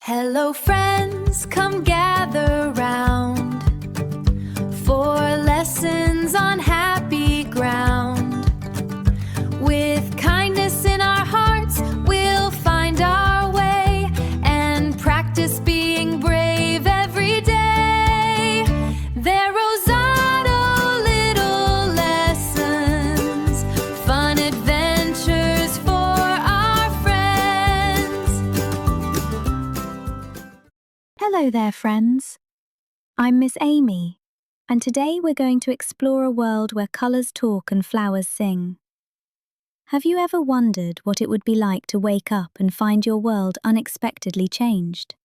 Hello friends, come gather round for lessons on happy ground. With kindness in our hearts, we'll find our way and practice being brave every day. They're Rosado Little Lessons, fun adventures for our friends. Hello there, friends. I'm Miss Amy, and today we're going to explore a world where colours talk and flowers sing. Have you ever wondered what it would be like to wake up and find your world unexpectedly changed?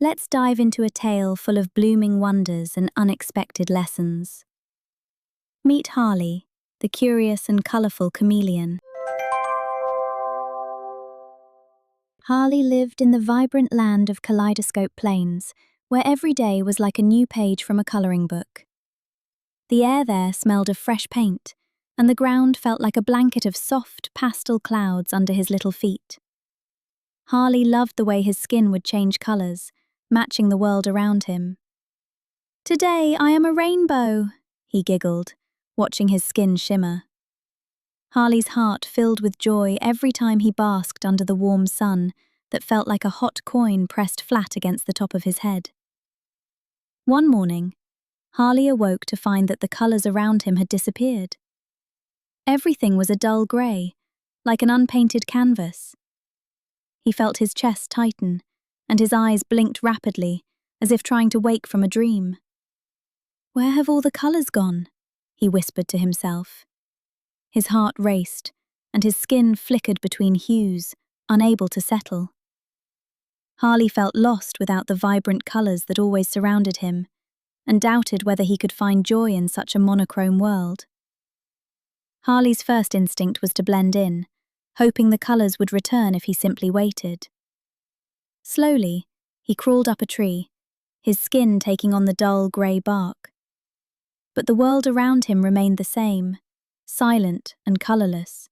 Let's dive into a tale full of blooming wonders and unexpected lessons. Meet Harley, the curious and colourful chameleon. Harley lived in the vibrant land of Kaleidoscope Plains, where every day was like a new page from a colouring book. The air there smelled of fresh paint, and the ground felt like a blanket of soft, pastel clouds under his little feet. Harley loved the way his skin would change colours, matching the world around him. "Today I am a rainbow," he giggled, watching his skin shimmer. Harley's heart filled with joy every time he basked under the warm sun that felt like a hot coin pressed flat against the top of his head. One morning, Harley awoke to find that the colours around him had disappeared. Everything was a dull grey, like an unpainted canvas. He felt his chest tighten, and his eyes blinked rapidly, as if trying to wake from a dream. "Where have all the colours gone?" he whispered to himself. His heart raced, and his skin flickered between hues, unable to settle. Harley felt lost without the vibrant colours that always surrounded him, and doubted whether he could find joy in such a monochrome world. Harley's first instinct was to blend in, hoping the colours would return if he simply waited. Slowly, he crawled up a tree, his skin taking on the dull grey bark. But the world around him remained the same, silent and colourless.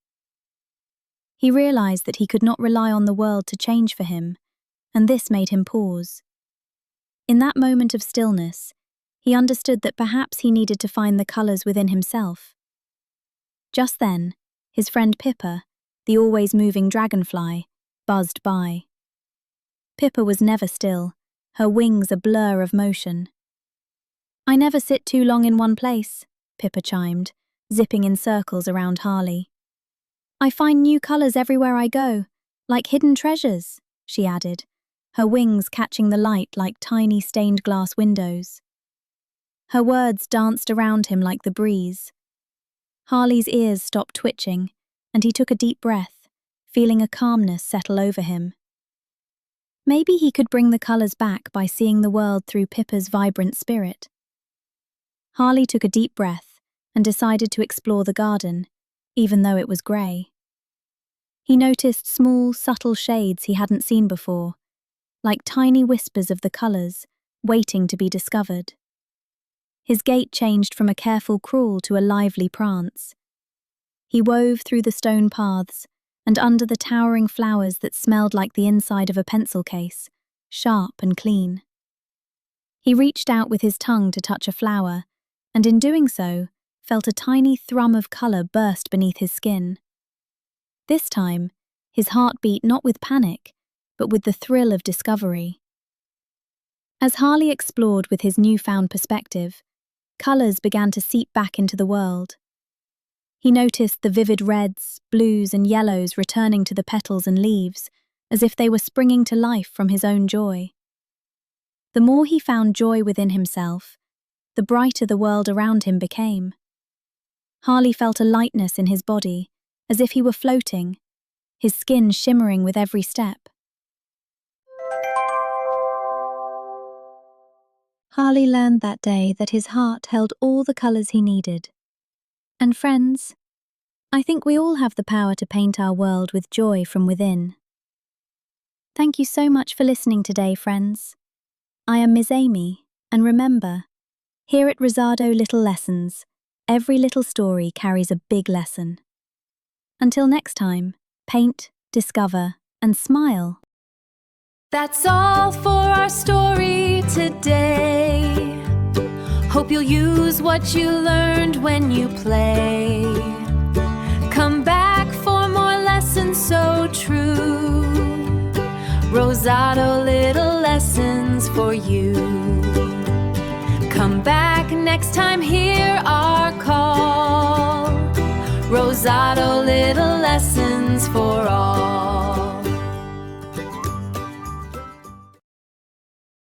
He realised that he could not rely on the world to change for him, and this made him pause. In that moment of stillness, he understood that perhaps he needed to find the colours within himself. Just then, his friend Pippa, the always moving dragonfly, buzzed by. Pippa was never still, her wings a blur of motion. "I never sit too long in one place," Pippa chimed, zipping in circles around Harley. "I find new colours everywhere I go, like hidden treasures," she added, her wings catching the light like tiny stained glass windows. Her words danced around him like the breeze. Harley's ears stopped twitching, and he took a deep breath, feeling a calmness settle over him. Maybe he could bring the colours back by seeing the world through Pippa's vibrant spirit. Harley took a deep breath and decided to explore the garden, even though it was grey. He noticed small, subtle shades he hadn't seen before, like tiny whispers of the colours, waiting to be discovered. His gait changed from a careful crawl to a lively prance. He wove through the stone paths and under the towering flowers that smelled like the inside of a pencil case, sharp and clean. He reached out with his tongue to touch a flower, and in doing so, felt a tiny thrum of colour burst beneath his skin. This time, his heart beat not with panic, but with the thrill of discovery. As Harley explored with his newfound perspective, colours began to seep back into the world. He noticed the vivid reds, blues and yellows returning to the petals and leaves, as if they were springing to life from his own joy. The more he found joy within himself, the brighter the world around him became. Harley felt a lightness in his body, as if he were floating, his skin shimmering with every step. Harley learned that day that his heart held all the colours he needed. And friends, I think we all have the power to paint our world with joy from within. Thank you so much for listening today, friends. I am Miss Amy, and remember, here at Rosado Little Lessons, every little story carries a big lesson. Until next time, paint, discover, and smile. That's all for our story today. Hope you'll use what you learned when you play. Come back for more lessons so true. Rosado Little Lessons for you. Come back next time, hear our call. Rosado Little Lessons.